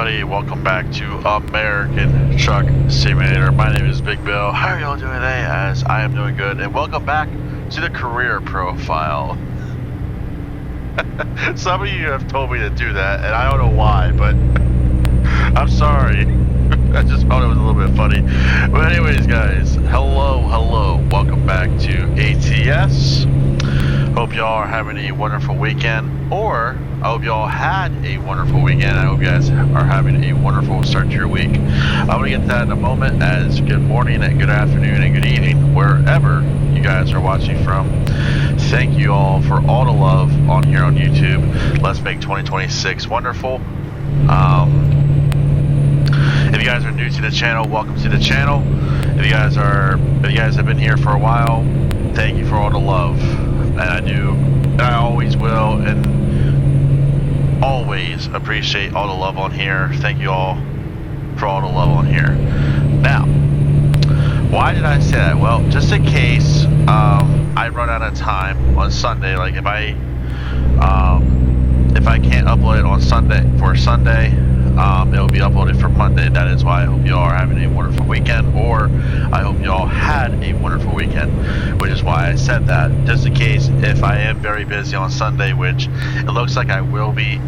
everybody, welcome back to American Truck Simulator. My name is Big Bill. How are y'all doing today? As I am doing good, and welcome back to the career profile. Some of you have told me to do that, and I don't know why, but I'm sorry. I just thought it was a little bit funny. But anyways, guys, hello, welcome back to ATS. Hope y'all are having a wonderful weekend, or I hope y'all had a wonderful weekend. I hope you guys are having a wonderful start to your week. I'm going to get to that in a moment, as good morning and good afternoon and good evening, wherever you guys are watching from. Thank you all for all the love on here on YouTube. Let's make 2026 wonderful. If you guys are new to the channel, welcome to the channel. If you guys have been here for a while, thank you for all the love. And I always will, and always appreciate all the love on here. Thank you all for all the love on here. Now, why did I say that? Well, just in case I run out of time on Sunday, like if I can't upload it on Sunday, it'll be uploaded for Monday. That is why I hope you all are having a wonderful weekend, or I hope you all had a wonderful weekend, which is why I said that. Just in case if I am very busy on Sunday, which it looks like I will be,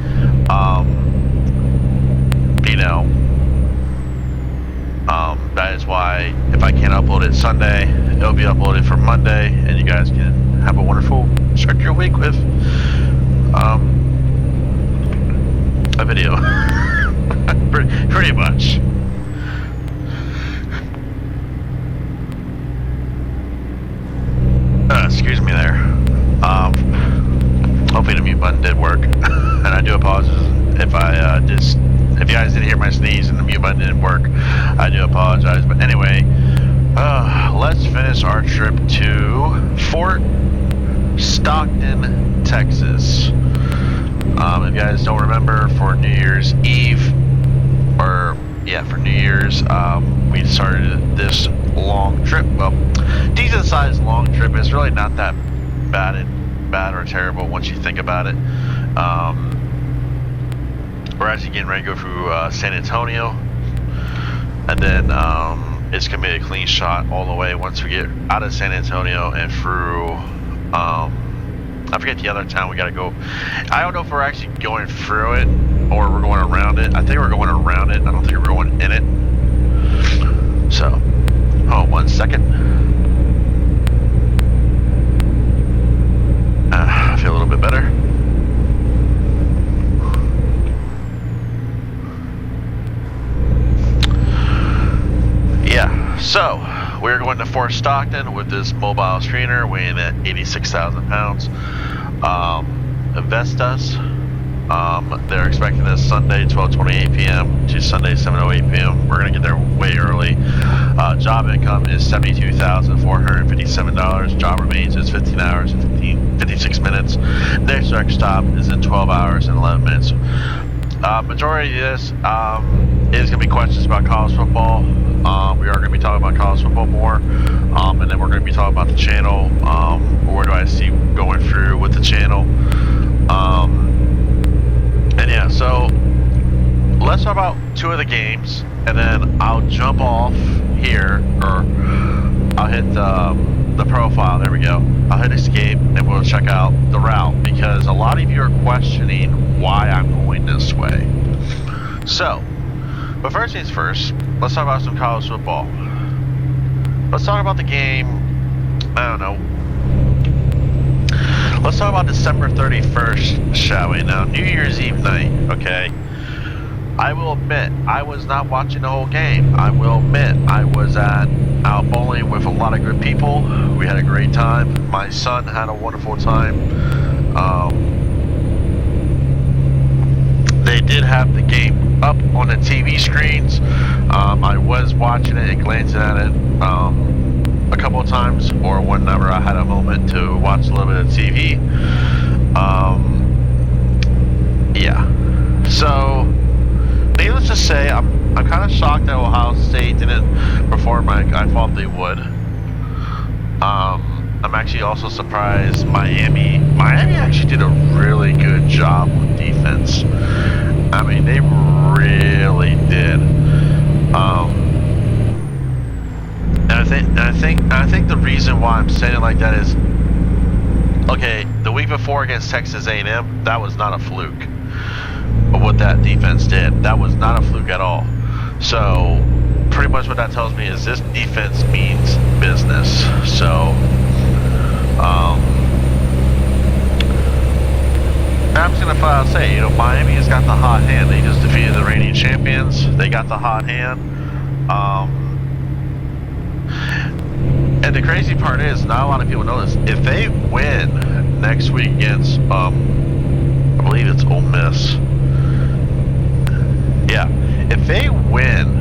that is why if I can't upload it Sunday, it'll be uploaded for Monday, and you guys can have a wonderful start your week with a video. Pretty much. Excuse me there. Hopefully the mute button did work. And I do apologize if you guys didn't hear my sneeze and the mute button didn't work. I do apologize. But anyway, let's finish our trip to Fort Stockton, Texas. If you guys don't remember, for New Year's Eve, for New Year's, we started this long trip. Well, decent sized long trip. It's really not that bad or terrible once you think about it. We're actually getting ready to go through San Antonio, and then it's gonna be a clean shot all the way once we get out of San Antonio and through. I forget the other town we gotta go. I don't know if we're actually going through it or we're going around it. I think we're going around it. I don't think we're going in it. So, hold on 1 second. I feel a little bit better. Yeah, so we're going to Fort Stockton with this mobile screener weighing at 86,000 pounds. Vestas. They're expecting us Sunday 12:28 p.m. to Sunday 7:08 p.m. We're gonna get there way early. Job income is $72,457. Job remains is 15 hours and 56 minutes. Next direct stop is in 12 hours and 11 minutes. Majority of this is gonna be questions about college football. We are gonna be talking about college football more, and then we're gonna be talking about the channel. Where do I see going through with the channel? And yeah, so let's talk about two of the games, and then I'll jump off here, or I'll hit the profile. There we go. I'll hit escape, and we'll check out the route, because a lot of you are questioning why I'm going this way. So, but first things first, let's talk about some college football. Let's talk about the game. I don't know. Let's talk about December 31st, shall we? Now, New Year's Eve night, okay? I will admit, I was not watching the whole game. I will admit, I was out bowling with a lot of good people. We had a great time. My son had a wonderful time. They did have the game up on the TV screens. I was watching it and glancing at it a couple of times, or whenever I had a moment to watch a little bit of TV. Yeah. So, needless to say, I'm kind of shocked that Ohio State didn't perform like I thought they would. I'm actually also surprised Miami actually did a really good job with defense. I mean, they really did. And I think the reason why I'm saying it like that is, okay, the week before against Texas A&M, that was not a fluke. But what that defense did, that was not a fluke at all. So pretty much what that tells me is this defense means business. So I'm just gonna flat out say, Miami has got the hot hand. They just defeated the reigning champions. They got the hot hand. And the crazy part is, not a lot of people know this. If they win next week against, I believe it's Ole Miss. Yeah, if they win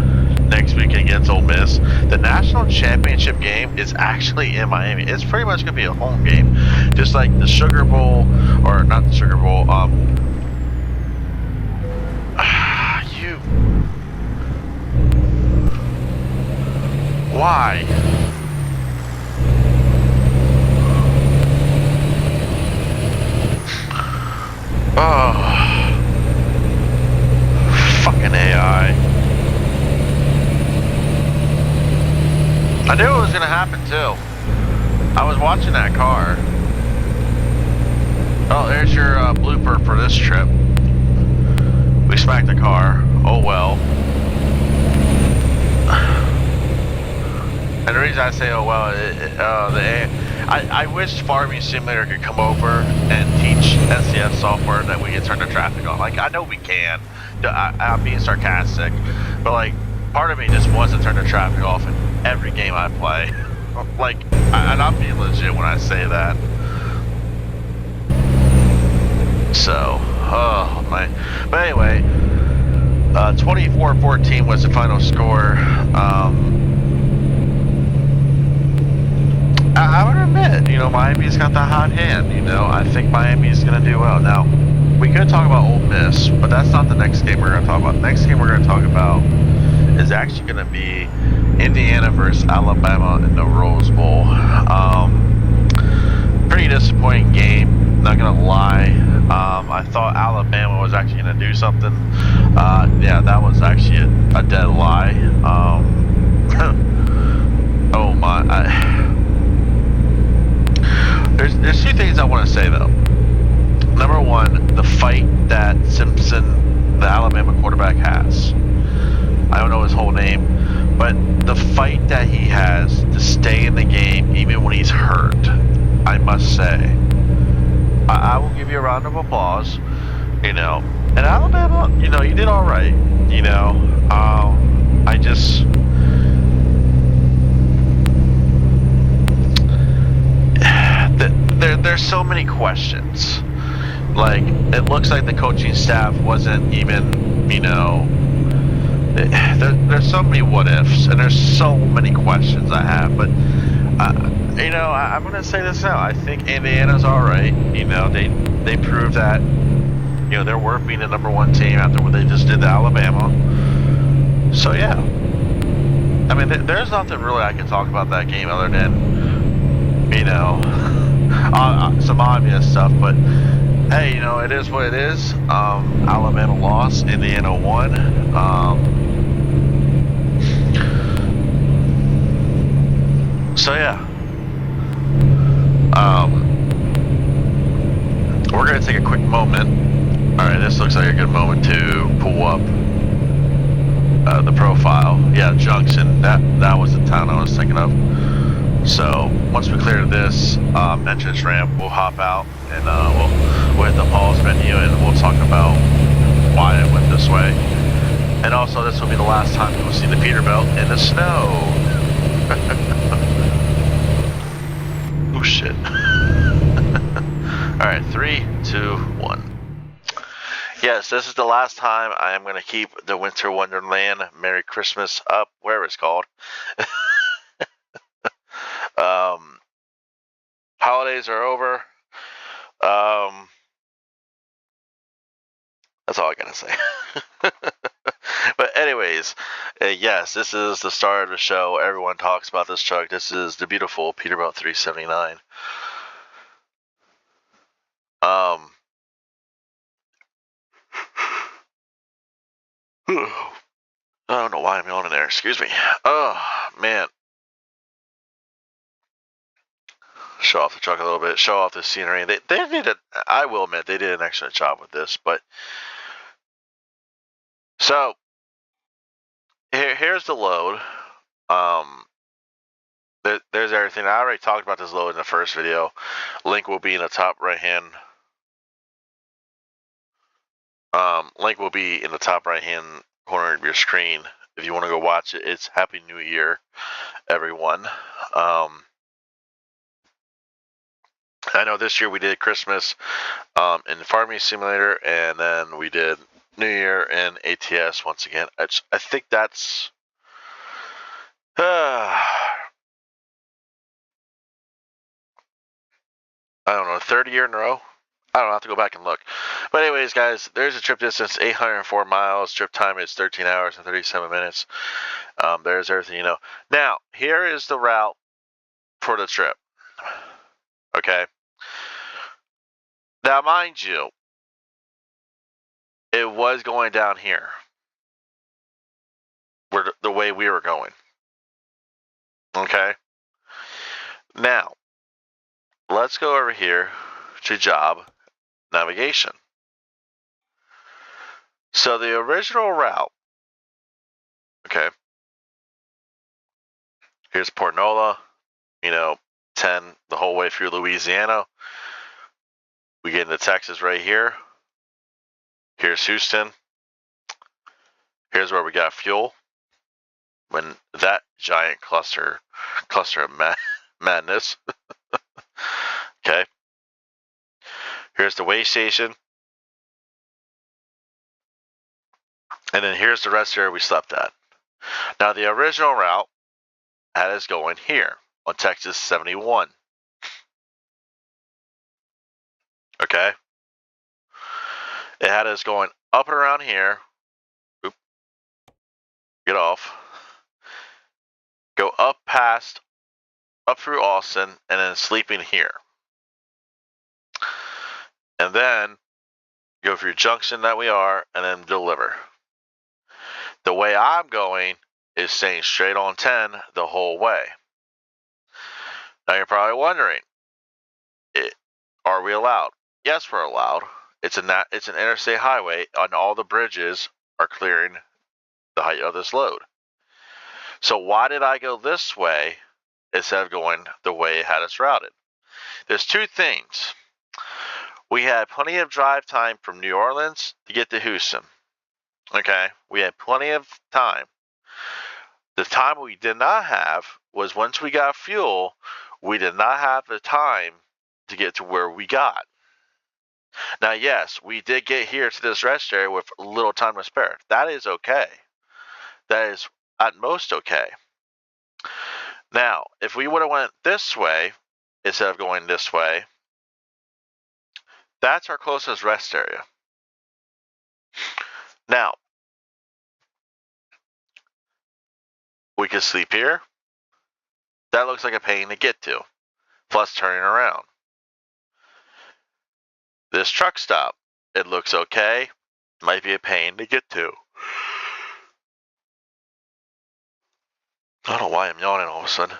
next week against Ole Miss, the national championship game is actually in Miami. It's pretty much gonna be a home game, just like the Sugar Bowl, or not the Sugar Bowl. Why? Oh, fucking AI. I knew it was gonna happen too. I was watching that car. Oh, there's your blooper for this trip. We smacked the car. Oh well. And the reason I say oh well, I wish Farming Simulator could come over and teach SCS software that we can turn the traffic on. Like, I know we can. I'm being sarcastic, but like, part of me just wants to turn the traffic off in every game I play. Like, and I'm being legit when I say that. So, oh my. But anyway, 24-14 was the final score. I would admit, Miami's got the hot hand. I think Miami's going to do well. Now, we could talk about Ole Miss, but that's not the next game we're going to talk about. The next game we're going to talk about is actually going to be Indiana versus Alabama in the Rose Bowl. Pretty disappointing game, not going to lie. I thought Alabama was actually going to do something. Yeah, that was actually a dead lie. Oh my. There's two things I want to say though. Number one, the fight that Simpson, the Alabama quarterback, has. I don't know his whole name, but the fight that he has to stay in the game even when he's hurt, I must say. I will give you a round of applause. And Alabama, you did all right. I just. There's so many questions. Like, it looks like the coaching staff wasn't even, there's so many what ifs, and there's so many questions I have. But, I'm going to say this now. I think Indiana's all right. They proved that, they're worth being the #1 team after what they just did to Alabama. So, yeah. I mean, there's nothing really I can talk about that game other than, some obvious stuff, but hey, it is what it is. Alabama lost, Indiana won. So yeah, we're gonna take a quick moment. All right, this looks like a good moment to pull up the profile. Yeah, Junction. That was the town I was thinking of. So once we clear this entrance ramp, we'll hop out and we'll hit the pause menu and we'll talk about why it went this way. And also, this will be the last time you'll see the Peterbilt in the snow. Oh shit. All right, 3, 2, 1. Yes, this is the last time I am going to keep the Winter Wonderland Merry Christmas up, wherever it's called. Holidays are over. That's all I gotta say. But anyways, yes, this is the start of the show. Everyone talks about this truck. This is the beautiful Peterbilt 379. I don't know why I'm yawning there. Excuse me. Oh, man. Show off the truck a little bit. Show off the scenery. They did it. I will admit, they did an excellent job with this. But so here's the load. There's everything. I already talked about this load in the first video. Link will be in the top right hand. Link will be in the top right hand corner of your screen if you want to go watch it. It's Happy New Year, everyone. I know this year we did Christmas in the Farming Simulator, and then we did New Year in ATS once again. I think that's I don't know, third year in a row. I don't know, I'll have to go back and look. But anyways, guys, there's a trip distance, 804 miles. Trip time is 13 hours and 37 minutes. There's everything you know. Now, here is the route for the trip. Okay. Now, mind you, it was going down here. The way we were going. Okay. Now, let's go over here to job navigation. So the original route, okay, here's Port NOLA, 10 the whole way through Louisiana. We get into Texas right here. Here's Houston. Here's where we got fuel. When that giant cluster of madness. Okay. Here's the weigh station. And then here's the rest area we slept at. Now the original route had us going here on Texas 71. Okay. It had us going up and around here. Oop. Get off. Go up through Austin, and then sleeping here. And then go through Junction that we are, and then deliver. The way I'm going is staying straight on 10 the whole way. Now you're probably wondering, are we allowed? Yes, we're allowed. It's an interstate highway, and all the bridges are clearing the height of this load. So why did I go this way instead of going the way it had us routed? There's two things. We had plenty of drive time from New Orleans to get to Houston. Okay, we had plenty of time. The time we did not have was once we got fuel, we did not have the time to get to where we got. Now, yes, we did get here to this rest area with little time to spare. That is okay. That is at most okay. Now, if we would have went this way instead of going this way, that's our closest rest area. Now, we could sleep here. That looks like a pain to get to, plus turning around. This truck stop, it looks okay. Might be a pain to get to. I don't know why I'm yawning all of a sudden.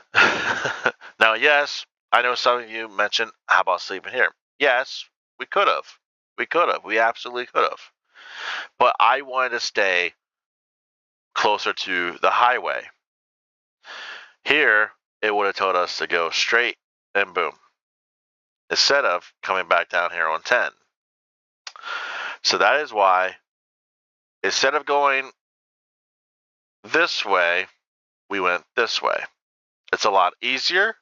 Now, yes, I know some of you mentioned, how about sleeping here? Yes, we could have. We absolutely could have. But I wanted to stay closer to the highway. Here, it would have told us to go straight and boom, instead of coming back down here on 10. So that is why, instead of going this way, we went this way. It's a lot easier.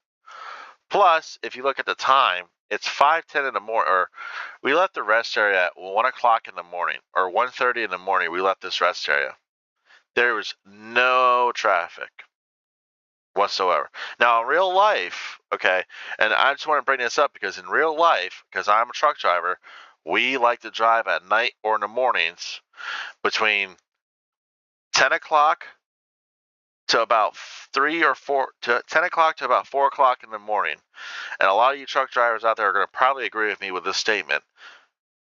Plus, if you look at the time, it's 5:10 in the morning, or we left the rest area at 1 o'clock in the morning, or 1:30 in the morning, we left this rest area. There was no traffic whatsoever. Now, in real life, okay, and I just want to bring this up because in real life, because I'm a truck driver, we like to drive at night or in the mornings between 10 o'clock to about 3 or 4, to 10 o'clock to about 4 o'clock in the morning. And a lot of you truck drivers out there are going to probably agree with me with this statement.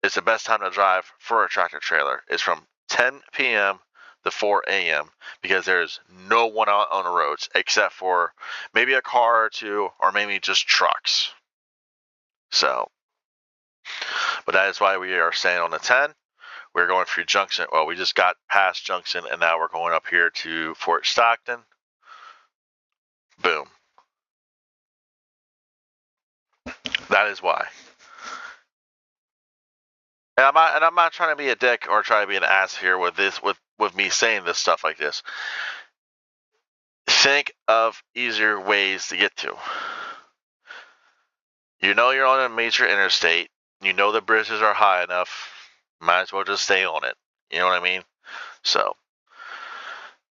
It's the best time to drive for a tractor trailer. It's from 10 p.m. the 4 a.m. because there's no one out on the roads except for maybe a car or two or maybe just trucks. So, but that is why we are staying on the 10. We're going through Junction. Well, we just got past Junction and now we're going up here to Fort Stockton. Boom. That is why. And I'm not trying to be a dick or try to be an ass here with this, with me saying this stuff like this. Think of easier ways to get to. You know you're on a major interstate. You know the bridges are high enough. Might as well just stay on it. You know what I mean? So,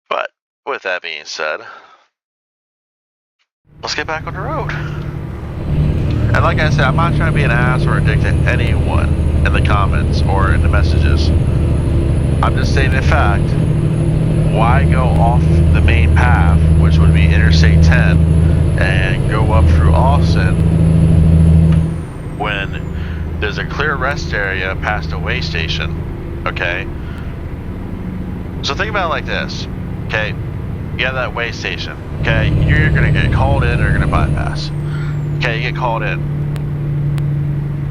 but with that being said, let's get back on the road. And like I said, I'm not trying to be an ass or a dick to anyone in the comments or in the messages. I'm just stating the fact. Why go off the main path, which would be Interstate 10, and go up through Austin when there's a clear rest area past a way station? Okay. So think about it like this. Okay. You have that way station. Okay. You're going to get called in or you're going to bypass. Okay. You get called in.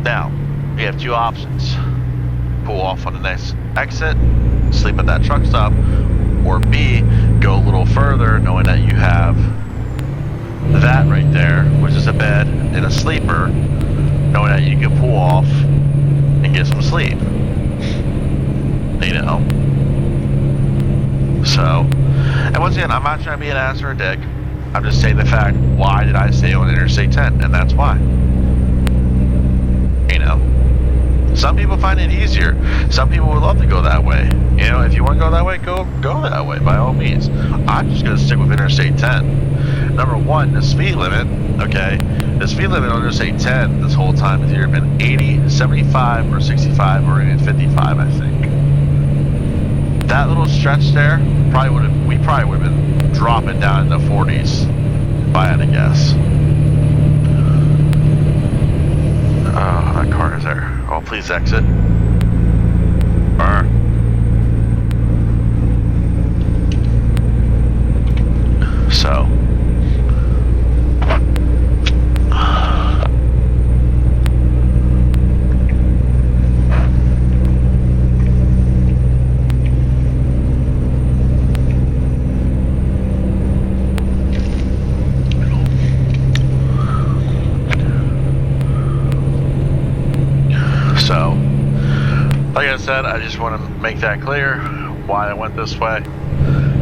Now, you have two options. Pull off on the next exit, sleep at that truck stop, or B, go a little further knowing that you have that right there, which is a bed and a sleeper, knowing that you can pull off and get some sleep. You know? So, and once again, I'm not trying to be an ass or a dick. I'm just saying the fact, why did I stay on Interstate 10? And that's why. You know? Some people find it easier. Some people would love to go that way. You know, if you want to go that way, go that way, by all means. I'm just going to stick with Interstate 10. Number one, the speed limit, okay? The speed limit on Interstate 10 this whole time has either been 80, 75, or 65, or even 55, I think. That little stretch there, we probably would have been dropping down in the 40s, if I had to guess. Oh, that car is there. Oh, please exit. So. Like I said, I just want to make that clear why I went this way.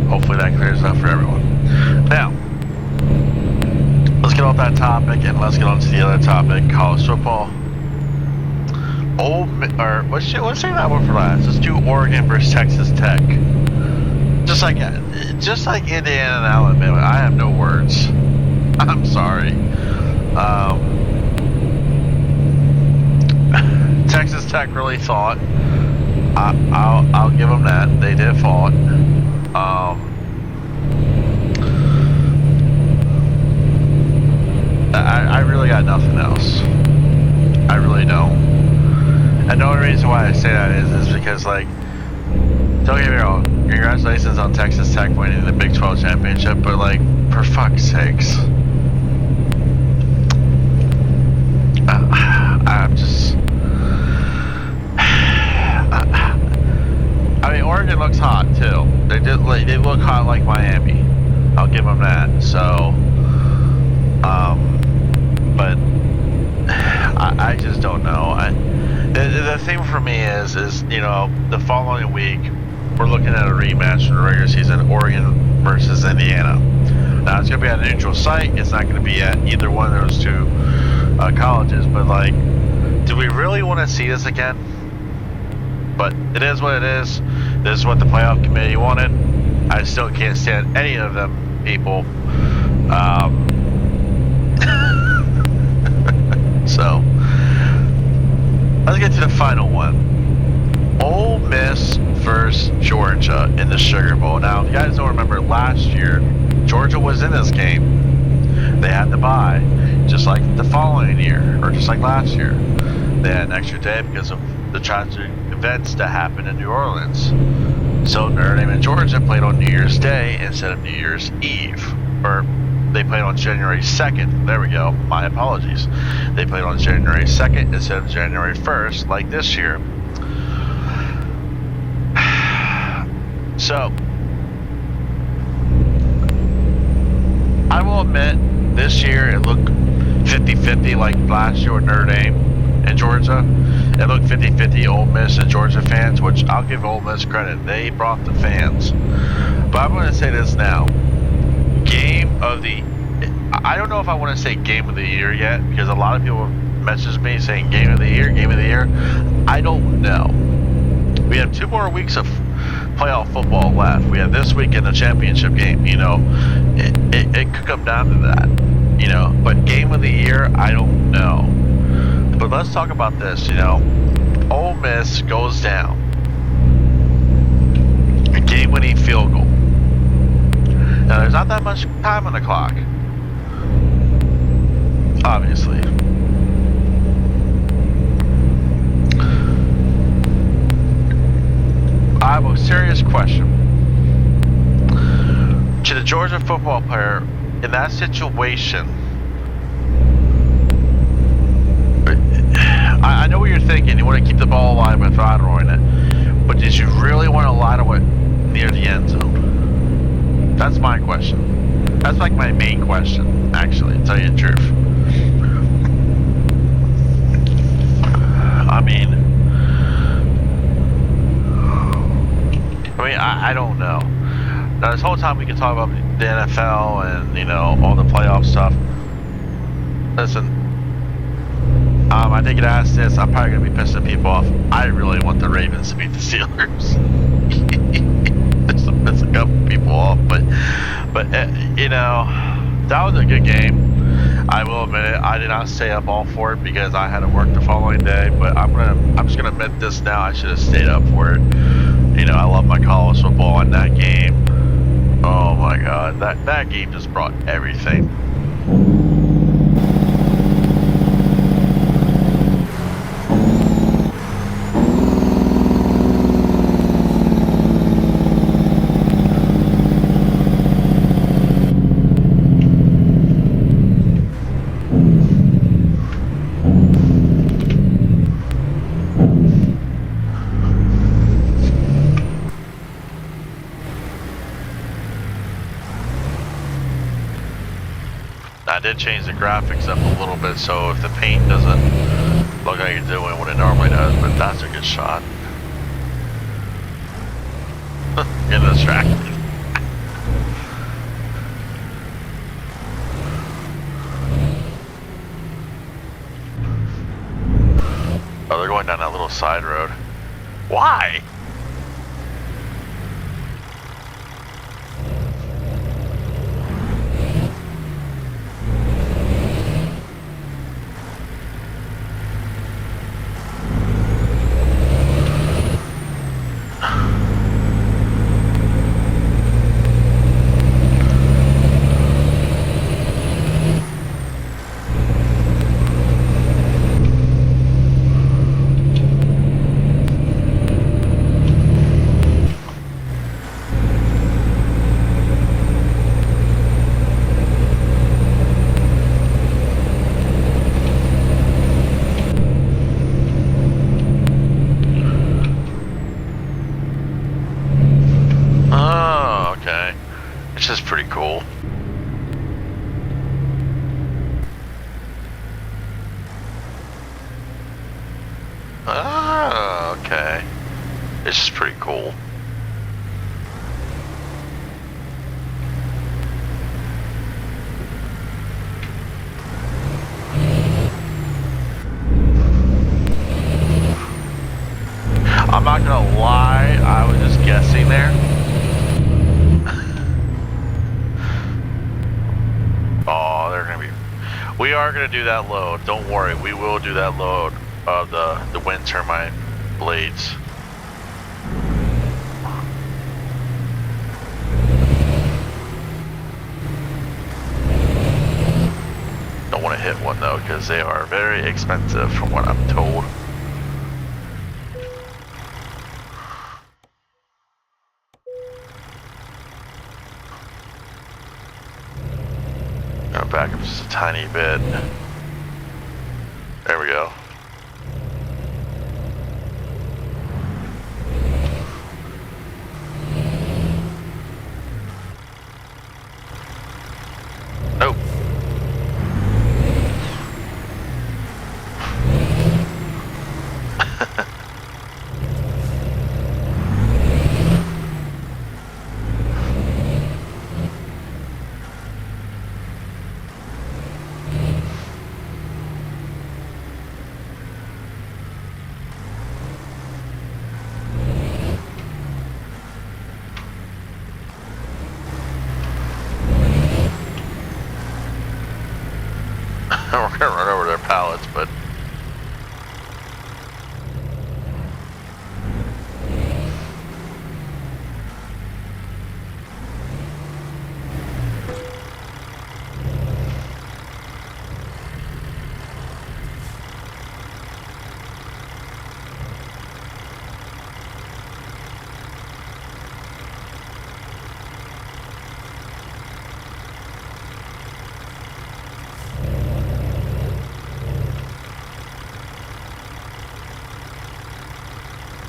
Hopefully that clears up for everyone. Now, let's get off that topic and let's get on to the other topic, college football. Let's save that one for last. Let's do Oregon versus Texas Tech. Just like Indiana and Alabama, I have no words. I'm sorry. Texas Tech really thought. I'll give them that. They did fought. I really got nothing else. I really don't. And the only reason why I say that is because, like, don't get me wrong, congratulations on Texas Tech winning the Big 12 championship, but, like, for fuck's sakes. I'm just... I mean, Oregon looks hot too. They look hot like Miami. I'll give them that. So, but I just don't know. The thing for me is you know, the following week we're looking at a rematch from the regular season, Oregon versus Indiana. Now it's gonna be at a neutral site. It's not gonna be at either one of those two colleges. But, like, do we really want to see this again? But it is what it is. This is what the playoff committee wanted. I still can't stand any of them people. So, let's get to the final one. Ole Miss versus Georgia in the Sugar Bowl. Now, if you guys don't remember, last year, Georgia was in this game. They had to bye, just like the following year, or just like last year. They had an extra day because of the tragic event events that happen in New Orleans. So Notre Dame and Georgia played on New Year's Day instead of New Year's Eve. Or they played on January 2nd. There we go. My apologies. They played on January 2nd instead of January 1st, like this year. So, I will admit, this year it looked 50-50 like last year with Notre Dame and Georgia. It looked 50-50 Ole Miss and Georgia fans, which I'll give Ole Miss credit. They brought the fans. But I'm going to say this now. Game of the... I don't know if I want to say game of the year yet, because a lot of people message me saying game of the year, game of the year. I don't know. We have 2 more weeks of playoff football left. We have this week in the championship game, you know. It could come down to that, you know. But game of the year, I don't know. But let's talk about this, you know. Ole Miss goes down. A game-winning field goal. Now, there's not that much time on the clock. Obviously. I have a serious question. To the Georgia football player, in that situation, I know what you're thinking. You want to keep the ball alive by throttling it. But did you really want to lie to it near the end zone? That's my question. That's like my main question, actually, to tell you the truth. I don't know. Now, this whole time we can talk about the NFL and, you know, all the playoff stuff. Listen, I did get asked this. I'm probably going to be pissing people off. I really want the Ravens to beat the Steelers. Just to piss a couple people off. But you know, that was a good game. I will admit it. I did not stay up all for it because I had to work the following day. But I'm just gonna admit this now. I should have stayed up for it. You know, I love my college football in that game. Oh my God, that game just brought everything. I did change the graphics up a little bit, so if the paint doesn't look like it's doing what it normally does, but that's a good shot. Getting distracted. Oh, they're going down that little side road. Why? Which is pretty cool. Oh, okay. This is pretty cool. I'm not gonna lie, I was just guessing there. Oh, they're gonna be. We are gonna do that load. Don't worry, we will do that load of the wind turbine blades. Don't want to hit one though, because they are very expensive, from what I'm told. tiny bit. There we go. Oh. We're gonna run over their pallets, but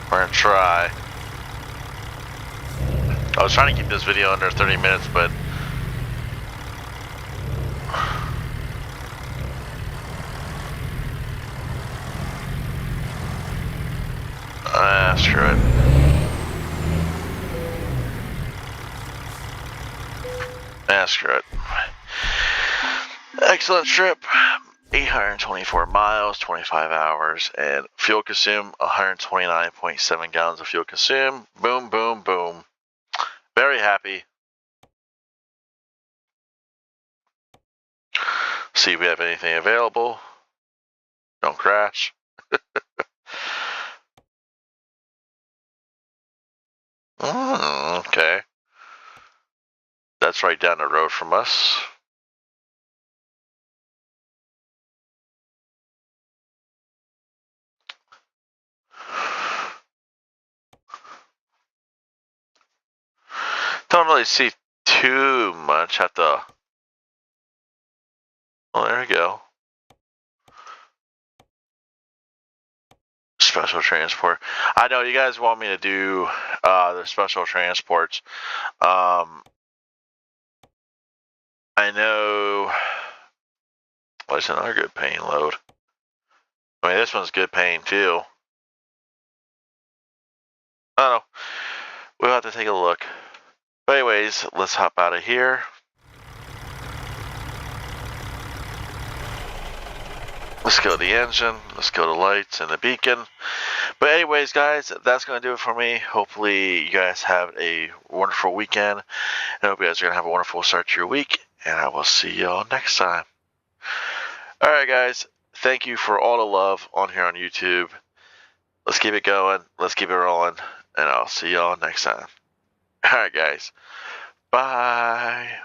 we're gonna try. I was trying to keep this video under 30 minutes, but screw it. Screw it. Excellent trip. 824 miles, 25 hours, and fuel consumed 129.7 gallons of fuel consumed. Boom, boom, boom. Very happy. See if we have anything available. Don't crash. Okay. That's right down the road from us. Don't really see too much at the... Oh, there we go. Special transport. I know you guys want me to do the special transports. I know... Well, it's another good paying load. I mean, this one's good paying too. I don't know. We'll have to take a look. But anyways, let's hop out of here. Let's go to the engine. Let's go to lights and the beacon. But anyways, guys, that's going to do it for me. Hopefully, you guys have a wonderful weekend. I hope you guys are going to have a wonderful start to your week. And I will see y'all next time. Alright, guys. Thank you for all the love on here on YouTube. Let's keep it going. Let's keep it rolling. And I'll see y'all next time. Alright, guys. Bye.